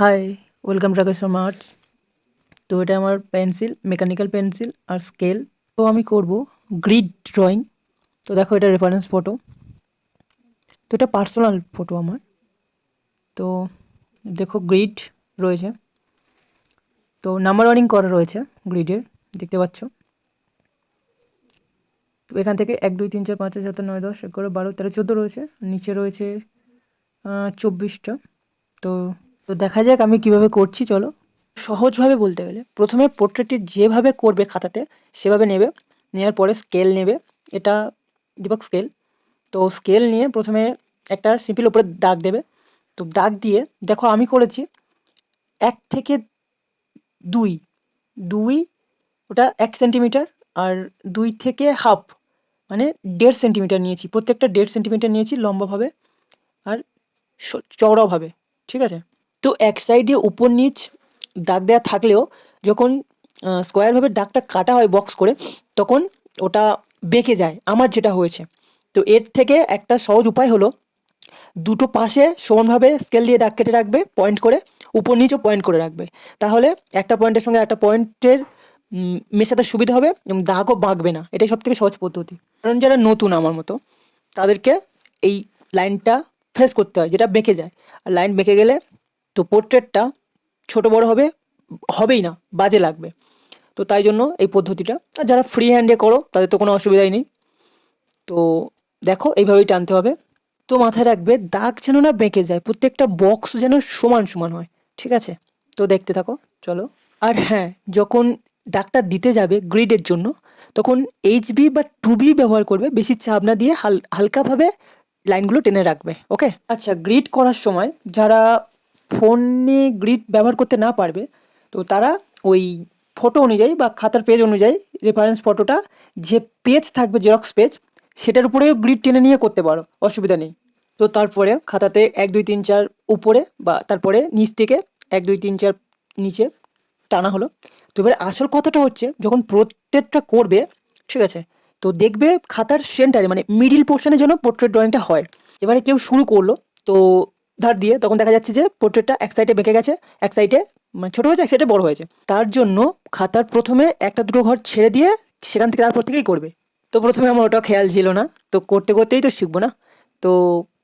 High, welcome to Akash arts. তো এটা আমার পেন্সিল, মেকানিক্যাল পেন্সিল আর স্কেল। তো আমি করব গ্রিড ড্রয়িং। তো দেখো, এটা রেফারেন্স ফটো। তো এটা পার্সোনাল ফটো আমার। তো দেখো, গ্রিড রয়েছে। তো নাম্বার ওয়ারিং করা রয়েছে গ্রিডের, দেখতে পাচ্ছ। তো এখান থেকে 1 2 3 4 5 6 7 9 10 11 12 13 14 রয়েছে, নিচে রয়েছে 24টা। তো তো দেখা যাক আমি কিভাবে করছি, চলো। সহজভাবে বলতে গেলে প্রথমে পোর্ট্রেটটি যেভাবে করবে খাতাতে সেভাবে নেবে, নেওয়ার পরে স্কেল নেবে। এটা দীপক স্কেল। তো স্কেল নিয়ে প্রথমে একটা সিম্পল উপরে দাগ দেবে। তো দাগ দিয়ে দেখো আমি করেছি 1 থেকে 2, 2 ওটা 1 সেন্টিমিটার, আর 2 থেকে হাফ মানে 1.5 সেন্টিমিটার নিয়েছি, প্রত্যেকটা 1.5 সেন্টিমিটার নিয়েছি লম্বাভাবে আর চওড়াভাবে, ঠিক আছে। তো এক সাইডে উপর নিচ দাগ দেওয়া থাকলেও যখন স্কোয়ারভাবে দাগটা কাটা হয় বক্স করে, তখন ওটা বেঁকে যায়, আমার যেটা হয়েছে। তো এর থেকে একটা সহজ উপায় হলো দুটো পাশে সমানভাবে স্কেল দিয়ে দাগ কেটে রাখবে, পয়েন্ট করে উপর নিচও পয়েন্ট করে রাখবে। তাহলে একটা পয়েন্টের সঙ্গে একটা পয়েন্টের মেশাতে সুবিধা হবে এবং দাগও বাঁকবে না। এটাই সব থেকে সহজ পদ্ধতি। কারণ যারা নতুন আমার মতো তাদেরকে এই লাইনটা ফেস করতে হয়, যেটা বেঁকে যায়। আর লাইন বেঁকে গেলে তো পোর্ট্রেটটা ছোট বড় হবেই না, বাজে লাগবে। তো তাই জন্য এই পদ্ধতিটা। আর যারা ফ্রি হ্যান্ডে করো তাদের তো কোনো অসুবিধাই নেই। তো দেখো, এইভাবেই টানতে হবে। তো মাথায় রাখবে দাগ যেন না বেঁকে যায়, প্রত্যেকটা বক্স যেন সমান সমান হয়, ঠিক আছে। তো দেখতে থাকো, চলো। আর হ্যাঁ, যখন দাগটা দিতে যাবে গ্রিডের জন্য, তখন HB বা 2B ব্যবহার করবে, বেশি চাপ না দিয়ে হালকাভাবে লাইনগুলো টেনে রাখবে, ওকে। আচ্ছা, গ্রিড করার সময় যারা ফোনে গ্রিড ব্যবহার করতে না পারবে, তো তারা ওই ফটো অনুযায়ী বা খাতার পেজ অনুযায়ী রেফারেন্স ফটোটা যে পেজ থাকবে, জেরক্স পেজ, সেটার উপরেও গ্রিড টেনে নিয়ে করতে পারো, অসুবিধা নেই। তো তারপরে খাতাতে 1 2 3 4 উপরে, বা তারপরে নিচ থেকে 1 2 3 4 নিচে টানা হলো। তো এবার আসল কথাটা হচ্ছে, যখন প্রত্যেকটা করবে, ঠিক আছে, তো দেখবে খাতার সেন্টারে মানে মিডিল পোর্শনে যেন পোর্ট্রেট ড্রয়িংটা হয়। এবারে কেউ শুরু করলো, তো ধার দিয়ে, তখন দেখা যাচ্ছে যে পোর্ট্রেটটা এক সাইডে বেঁকে গেছে, এক সাইডে মানে ছোটো হয়েছে, এক সাইডে বড় হয়েছে। তার জন্য খাতার প্রথমে একটা দুটো ঘর ছেড়ে দিয়ে সেখান থেকে তারপর থেকেই করবে। তো প্রথমে আমার ওটা খেয়াল ছিল না, তো করতে করতেই তো শিখবো না। তো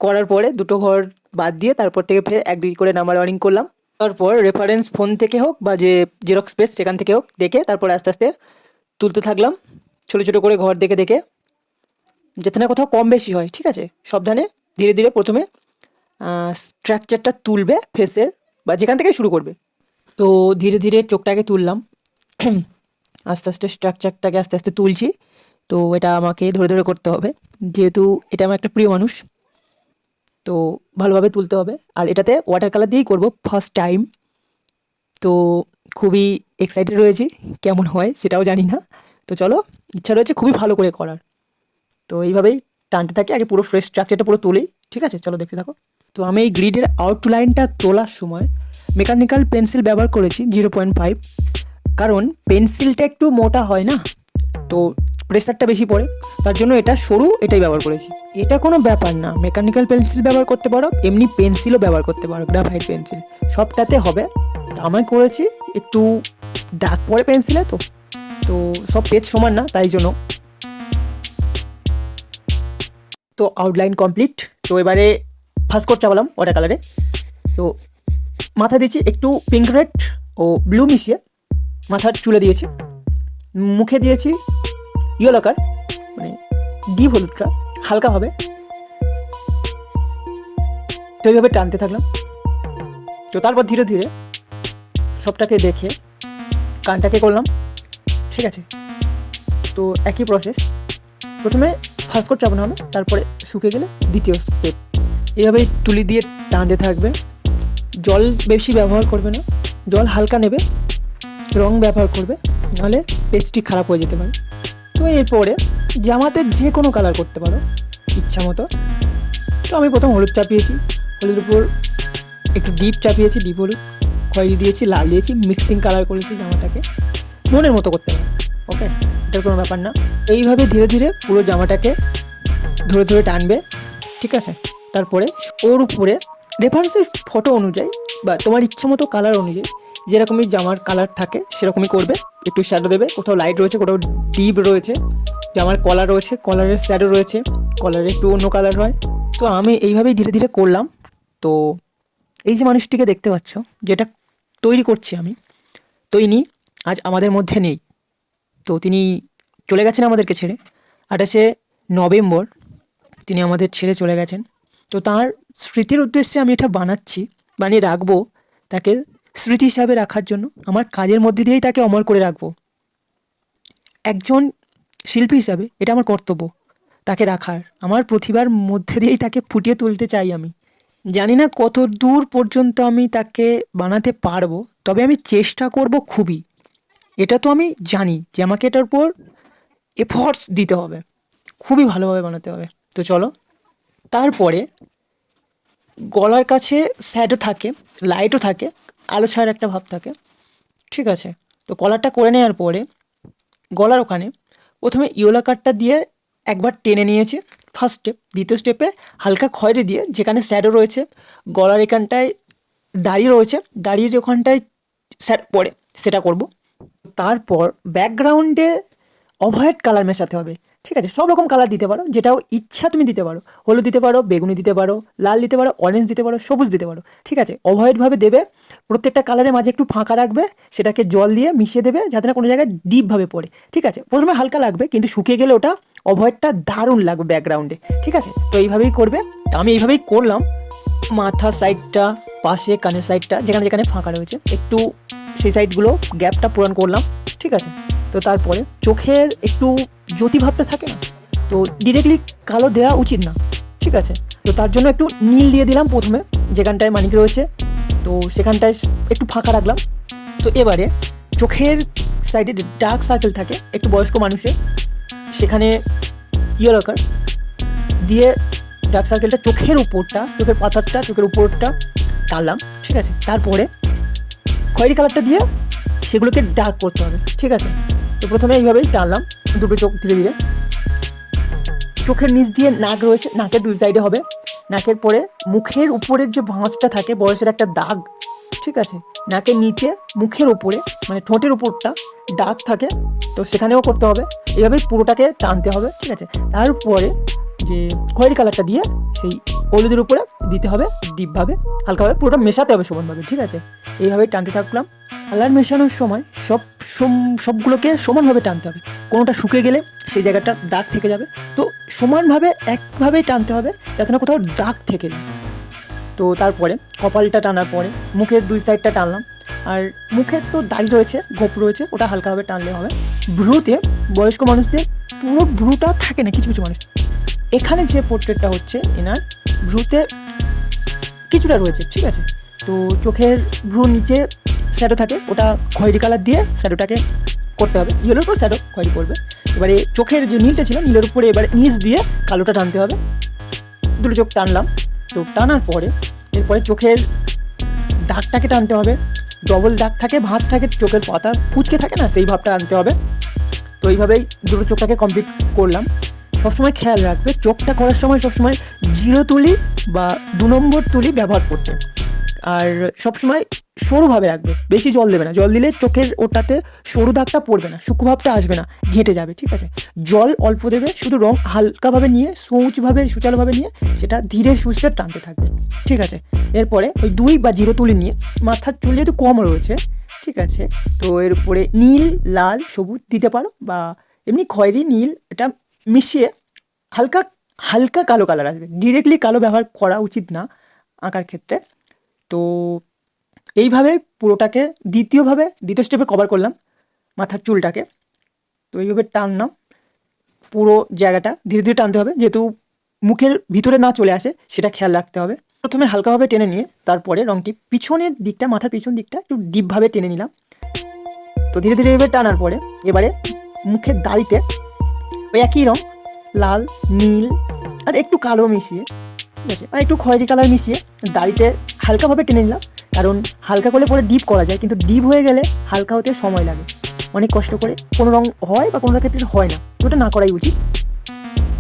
করার পরে দুটো ঘর বাদ দিয়ে তারপর থেকে ফের 1 2 করে নাম্বার ওয়ারিং করলাম। তারপর রেফারেন্স ফোন থেকে হোক বা যে জেরক্স পেজ সেখান থেকে হোক দেখে তারপর আস্তে আস্তে তুলতে থাকলাম, ছোটো ছোটো করে ঘর দেখে দেখে, যাতে না কোথাও কম বেশি হয়, ঠিক আছে। সাবধানে ধীরে ধীরে প্রথমে স্ট্রাকচারটা তুলবে ফেসের, বা যেখান থেকে শুরু করবে। তো ধীরে ধীরে চোখটাকে তুললাম, আস্তে আস্তে স্ট্রাকচারটাকে আস্তে আস্তে তুলছি। তো এটা আমাকে ধরে ধরে করতে হবে, যেহেতু এটা আমার একটা প্রিয় মানুষ। তো ভালোভাবে তুলতে হবে, আর এটাতে ওয়াটার কালার দিয়েই করব ফার্স্ট টাইম। তো খুবই এক্সাইটেড রয়েছি, কেমন হয় সেটাও জানি না। তো চলো, ইচ্ছা রয়েছে খুবই ভালো করে করার। তো এইভাবেই টানতে থাকি, আগে পুরো ফ্রেশ স্ট্রাকচারটা পুরো তুলি, ঠিক আছে। চলো দেখতে থাকো। তো আমি এই গ্রিডের আউটলাইনটা তোলার সময় মেকানিক্যাল পেন্সিল ব্যবহার করেছি 0.5, কারণ পেন্সিলটা একটু মোটা হয় না, তো প্রেসারটা বেশি পড়ে, তার জন্য এটা সরু, এটাই ব্যবহার করেছি। এটা কোনো ব্যাপার না, মেকানিক্যাল পেন্সিল ব্যবহার করতে পারো, এমনি পেন্সিলও ব্যবহার করতে পারো, গ্রাফাইট পেন্সিল, সবটাতে হবে। আমি করেছি একটু দাগ পড়ে পেন্সিলে, তো তো সব পেজ সমান না, তাই জন্য। তো আউটলাইন কমপ্লিট। তো এবারে ফার্স্ট কোট চাপালাম ওয়াটার কালারে। তো মাথা দিয়েছি একটু পিঙ্ক রেড ও ব্লু মিশিয়ে, মাথার চুলে দিয়েছি, মুখে দিয়েছি ইয়েলো কালার মানে ডিপ হলুদটা হালকাভাবে। তো এইভাবে টানতে থাকলাম। তো তারপর ধীরে ধীরে সবটাকে দেখে কানটাকে করলাম, ঠিক আছে। তো একই প্রসেস, প্রথমে ফার্স্ট কোট চাপানো হলো, তারপরে শুকিয়ে গেলে দ্বিতীয় স্টেপ। এইভাবেই তুলি দিয়ে টানতে থাকবে। জল বেশি ব্যবহার করবে না, জল হালকা নেবে, রং ব্যবহার করবে, নাহলে পেজটি খারাপ হয়ে যেতে পারে। তো এরপরে জামাতে যে কোনো কালার করতে পারো ইচ্ছা মতো। তো আমি প্রথম হলুদ চাপিয়েছি, হলুদের উপর একটু ডিপ চাপিয়েছি, ডিপ হলুদ, খয়েরি দিয়েছি, লাল দিয়েছি, মিক্সিং কালার করেছি জামাটাকে, মনের মতো করতে পারো, ওকে, এটার কোনো ব্যাপার না। এইভাবে ধীরে ধীরে পুরো জামাটাকে ধরে ধরে টানবে, ঠিক আছে। তারপরে ওর উপরে রেফারেন্সের ফটো অনুযায়ী বা তোমার ইচ্ছা মতো কালার অনুযায়ী যেরকমই জামার কালার থাকে সেরকমই করবে। একটু শ্যাডো দেবে, কোথাও লাইট রয়েছে, কোথাও ডিপ রয়েছে, জামার কলার রয়েছে, কলারের শ্যাডো রয়েছে, কলারে একটু অন্য কালার হয়। তো আমি এইভাবেই ধীরে ধীরে করলাম। তো এই যে মানুষটিকে দেখতে পাচ্ছ, যেটা তৈরি করছি আমি, তো ইনি আজ আমাদের মধ্যে নেই। তো তিনি চলে গেছেন আমাদেরকে ছেড়ে। 28শে নভেম্বর তিনি আমাদের ছেড়ে চলে গেছেন। তো তার স্মৃতির উদ্দেশ্যে আমি এটা বানাচ্ছি, বানিয়ে রাখবো, তাকে স্মৃতি হিসাবে রাখার জন্য। আমার কাজের মধ্যে দিয়েই তাকে অমর করে রাখবো। একজন শিল্পী হিসাবে এটা আমার কর্তব্য, তাকে রাখার। আমার প্রতিভার মধ্যে দিয়েই তাকে ফুটিয়ে তুলতে চাই আমি। জানি না কত দূর পর্যন্ত আমি তাকে বানাতে পারবো, তবে আমি চেষ্টা করব খুবই। এটা তো আমি জানি যে আমাকে এটার উপর এফর্টস দিতে হবে, খুবই ভালোভাবে বানাতে হবে। তো চলো, তারপরে গলার কাছে শ্যাডো থাকে, লাইটও থাকে, আলো ছায়ার একটা ভাব থাকে, ঠিক আছে। তো কলারটা করে নেওয়ার পরে গলার ওখানে প্রথমে ইয়োলা কাটটা দিয়ে একবার টেনে নিয়েছি, ফার্স্ট স্টেপ। দ্বিতীয় স্টেপে হালকা খয়েরি দিয়ে যেখানে শ্যাডো রয়েছে, গলার এখানটায় দাড়ি রয়েছে, দাড়ির ওখানটায় শ্যাডো পড়ে, সেটা করব। তারপর ব্যাকগ্রাউন্ডে অভয়েড কালার মেশাতে হবে, ঠিক আছে। সব রকম কালার দিতে পারো, যেটাও ইচ্ছা তুমি দিতে পারো। হলুদ দিতে পারো, বেগুনি দিতে পারো, লাল দিতে পারো, অরেঞ্জ দিতে পারো, সবুজ দিতে পারো, ঠিক আছে। অভয়েডভাবে দেবে, প্রত্যেকটা কালারের মাঝে একটু ফাঁকা রাখবে, সেটাকে জল দিয়ে মিশিয়ে দেবে যাতে না কোনো জায়গায় ডিপভাবে পড়ে, ঠিক আছে। প্রথমে হালকা লাগবে, কিন্তু শুকিয়ে গেলে ওটা অভয়েডটা দারুণ লাগবে ব্যাকগ্রাউন্ডে, ঠিক আছে। তো এইভাবেই করবে। তো আমি এইভাবেই করলাম। মাথা সাইডটা, পাশে কানের সাইডটা, যেখানে যেখানে ফাঁকা রয়েছে একটু সেই সাইডগুলো গ্যাপটা পূরণ করলাম, ঠিক আছে। তো তারপরে চোখের একটু জ্যোতিভাবটা থাকে না, তো ডিরেক্টলি কালো দেওয়া উচিত না, ঠিক আছে। তো তার জন্য একটু নীল দিয়ে দিলাম প্রথমে, যেখানটায় মানিক রয়েছে, তো সেখানটায় একটু ফাঁকা রাখলাম। তো এবারে চোখের সাইডে ডার্ক সার্কেল থাকে একটু বয়স্ক মানুষের, সেখানে ইয়েলো কালার দিয়ে ডার্ক সার্কেলটা চোখের উপরটা, চোখের পাথরটা, চোখের উপরটা টানলাম, ঠিক আছে। তারপরে খয়েরি কালারটা দিয়ে সেগুলোকে ডার্ক করতে হবে, ঠিক আছে। তো প্রথমে এইভাবেই টানলাম দুটো চোখ ধীরে ধীরে। চোখের নিচ দিয়ে নাক রয়েছে, নাকের দুই সাইডে হবে। নাকের পরে মুখের উপরের যে ভাঁজটা থাকে, বয়সের একটা দাগ, ঠিক আছে। নাকের নিচে মুখের উপরে মানে ঠোঁটের উপরটা দাগ থাকে, তো সেখানেও করতে হবে। এইভাবেই পুরোটাকে টানতে হবে, ঠিক আছে। তারপরে যে খয়েরি কালারটা দিয়ে সেই হলুদের উপরে দিতে হবে ডিপভাবে, হালকাভাবে পুরোটা মেশাতে হবে সমানভাবে, ঠিক আছে। এইভাবেই টানতে থাকলাম। কালার মেশানোর সময় সবগুলোকে সমানভাবে টানতে হবে, কোনোটা শুকিয়ে গেলে সেই জায়গাটা দাগ থেকে যাবে। তো সমানভাবে একভাবেই টানতে হবে যাতে না কোথাও দাগ থেকে যায়। তো তারপরে কপালটা টানার পরে মুখের দুই সাইডটা টানলাম। আর মুখের তো দাড়ি রয়েছে, গোপ রয়েছে, ওটা হালকাভাবে টানলে হবে। ভ্রুতে বয়স্ক মানুষদের পুরো ভ্রুটা থাকে না, কিছু কিছু মানুষ। এখানে যে পোর্ট্রেটটা হচ্ছে এনার ভ্রুতে কিছুটা রয়েছে, ঠিক আছে। তো চোখের ভ্রু নিচে শ্যাডো থাকে, ওটা খয়েরি কালার দিয়ে শ্যাডোটাকে করতে হবে। ইয়েলোর উপর শ্যাডো খয়েরি করবে। এবারে চোখের যে নীলটা ছিল, নীলের উপরে এবারে নিচ দিয়ে কালোটা টানতে হবে। দুটো চোখ টানলাম। তো টানার পরে এরপরে চোখের দাগটাকে টানতে হবে। ডবল দাগ থাকে, ভাঁজ থাকে, চোখের পাতা কুচকে থাকে না, সেই ভাবটা আনতে হবে। তো এইভাবেই দুটো চোখটাকে কমপ্লিট করলাম। সবসময় খেয়াল রাখবে চোখটা করার সময় সবসময় 0 তুলি বা 2 নম্বর তুলি ব্যবহার করতে। আর সবসময় সরুভাবে রাখবে, বেশি জল দেবে না। জল দিলে চোখের ওটাতে সরু দাগটা পড়বে না, সূক্ষ্মভাবটা আসবে না, ঘেঁটে যাবে, ঠিক আছে। জল অল্প দেবে, শুধু রং হালকাভাবে নিয়ে সুচারুভাবে নিয়ে সেটা ধীরে সুস্থে টানতে থাকবে, ঠিক আছে। এরপরে ওই 2 বা 0 তুলি নিয়ে মাথার চুল যেহেতু কম রয়েছে, ঠিক আছে, তো এর উপরে নীল, লাল, সবুজ দিতে পারো বা এমনি খয়েরি নীল এটা মিশিয়ে হালকা হালকা কালো কালার আসবে। ডিরেক্টলি কালো ব্যবহার করা উচিত না আঁকার ক্ষেত্রে। তো এইভাবে পুরোটাকে দ্বিতীয় স্টেপে কভার করলাম মাথার চুলটাকে। তো এইভাবে টানলাম পুরো জায়গাটা, ধীরে ধীরে টানতে হবে যেহেতু মুখের ভিতরে না চলে আসে, সেটা খেয়াল রাখতে হবে। প্রথমে হালকাভাবে টেনে নিয়ে তারপরে রঙটি পিছনের দিকটা, মাথার পিছন দিকটা একটু ডিপভাবে টেনে নিলাম। তো ধীরে ধীরে এইভাবে টানার পরে এবারে মুখের দাড়িতে ওই একই রঙ, লাল, নীল আর একটু কালো মিশিয়ে, ঠিক আছে, আর একটু খয়েরি কালার মিশিয়ে দাড়িতে হালকাভাবে টেনে নিলাম। কারণ হালকা করলে পরে ডিপ করা যায়, কিন্তু ডিপ হয়ে গেলে হালকা হতে সময় লাগে, অনেক কষ্ট করে কোনো রঙ হয় বা কোনো ক্ষেত্রে হয় না, ওটা না করাই উচিত।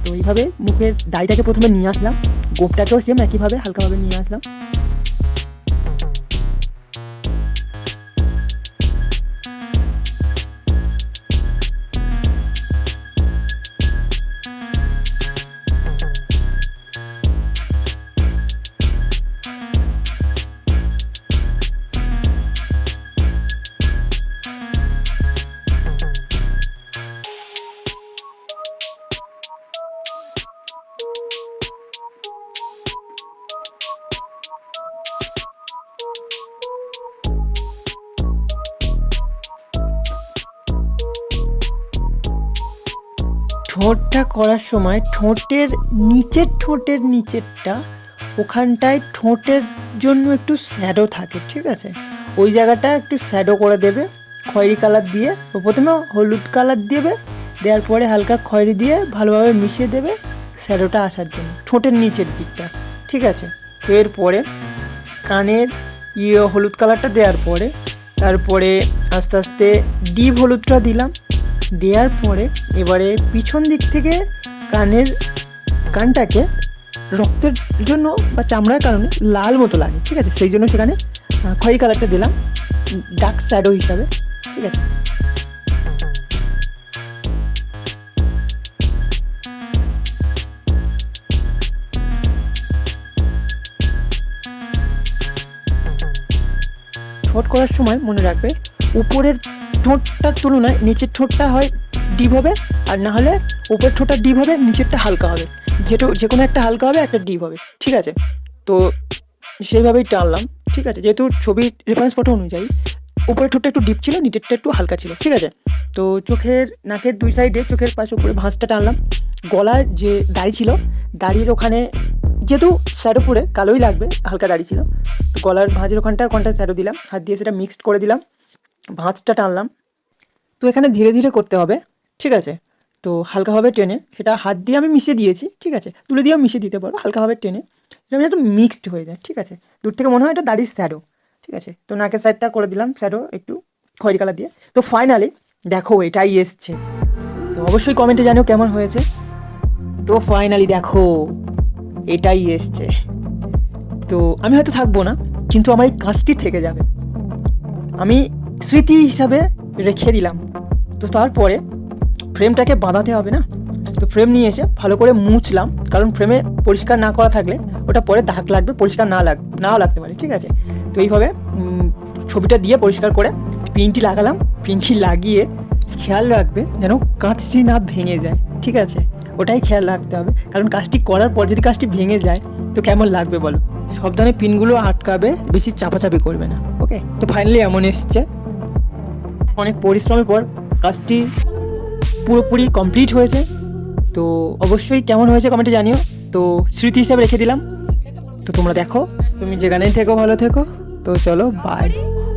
তো এইভাবে মুখের দাড়িটাকে প্রথমে নিয়ে আসলাম, গোপটাকেও সেম একইভাবে হালকাভাবে নিয়ে আসলাম। ঠোঁটটা করার সময় ঠোঁটের নিচেরটা ওখানটায় ঠোঁটের জন্য একটু শ্যাডো থাকে, ঠিক আছে? ওই জায়গাটা একটু শ্যাডো করে দেবে খয়েরি কালার দিয়ে। প্রথমে হলুদ কালার দেবে, দেওয়ার পরে হালকা খয়েরি দিয়ে ভালোভাবে মিশিয়ে দেবে শ্যাডোটা আসার জন্য ঠোঁটের নিচের দিকটা, ঠিক আছে? তো এরপরে কানের হলুদ কালারটা দেওয়ার পরে তারপরে আস্তে আস্তে ডিপ হলুদটা দিলাম। দেওয়ার পরে এবারে পিছন দিক থেকে কানটাকে রক্তের জন্য বা চামড়ার কারণে লাল মতো লাগে, ঠিক আছে? সেই জন্য সেখানে খয়েরি কালারটা দিলাম ডার্ক শ্যাডো হিসাবে, ঠিক আছে? ঠোঁট করার সময় মনে রাখবে উপরের ঠোঁটটার তুলনায় নিচের ঠোঁটটা হয় ডিপ হবে, আর না হলে উপরের ঠোঁটটা ডিপ হবে, নিচেরটা হালকা হবে। যে কোনো একটা হালকা হবে, একটা ডিপ হবে, ঠিক আছে? তো সেইভাবেই টানলাম, ঠিক আছে? যেহেতু ছবির রেফারেন্স ফটো অনুযায়ী উপরের ঠোঁটটা একটু ডিপ ছিল, নিচেরটা একটু হালকা ছিল, ঠিক আছে? তো নাকের দুই সাইডে চোখের পাশে উপরে ভাঁজটা টানলাম। গলার যে দাড়ি ছিল, দাড়ির ওখানে যেহেতু শ্যাডো পরে কালোই লাগবে, হালকা দাড়ি ছিল, তো গলার ভাঁজের ওখানটা শ্যাডো দিলাম, হাত দিয়ে সেটা মিক্সড করে দিলাম, ভাঁজটা টানলাম। তো এখানে ধীরে ধীরে করতে হবে, ঠিক আছে? তো হালকাভাবে টেনে সেটা হাত দিয়ে আমি মিশিয়ে দিয়েছি, ঠিক আছে? তুলে দিয়েও মিশিয়ে দিতে পারো, হালকাভাবে টেনে এটা একটু মিক্সড হয়ে যায়, ঠিক আছে? দূর থেকে মনে হয় এটা দাড়ির শ্যাডো, ঠিক আছে? তো নাকের সাইডটা করে দিলাম শ্যাডো একটু খয়েরি কালার দিয়ে। তো ফাইনালি দেখো এটাই এসছে। তো অবশ্যই কমেন্টে জানিও কেমন হয়েছে। তো ফাইনালি দেখো এটাই এসছে। তো আমি হয়তো থাকবো না, কিন্তু আমার এই কাজটি থেকে যাবে, আমি স্মৃতি হিসাবে রেখে দিলাম। তো তারপরে ফ্রেমটাকে বাঁধাতে হবে না, তো ফ্রেম নিয়ে এসে ভালো করে মুছলাম, কারণ ফ্রেমে পরিষ্কার না করা থাকলে ওটা পরে দাগ লাগবে, পরিষ্কার নাও লাগতে পারে, ঠিক আছে? তো এইভাবে ছবিটা দিয়ে পরিষ্কার করে পিনটি লাগালাম। পিনটি লাগিয়ে খেয়াল রাখবে যেন কাঁচটি না ভেঙে যায়, ঠিক আছে? ওটাই খেয়াল রাখতে হবে, কারণ কাজটি করার পর যদি কাজটি ভেঙে যায় তো কেমন লাগবে বলো? সাবধানে পিনগুলো আটকাবে, বেশি চাপাচাপি করবে না, ওকে? তো ফাইনালি এমন এসছে, অনেক পরিশ্রমের পর কাজটি পুরোপুরি কমপ্লিট হয়েছে। তো অবশ্যই কেমন হয়েছে কমেন্টে জানিও। তো স্মৃতি হিসাবে রেখে দিলাম। তো তোমরা দেখো, তুমি যেখানেই থেকো ভালো থেকো। তো চলো, বাই।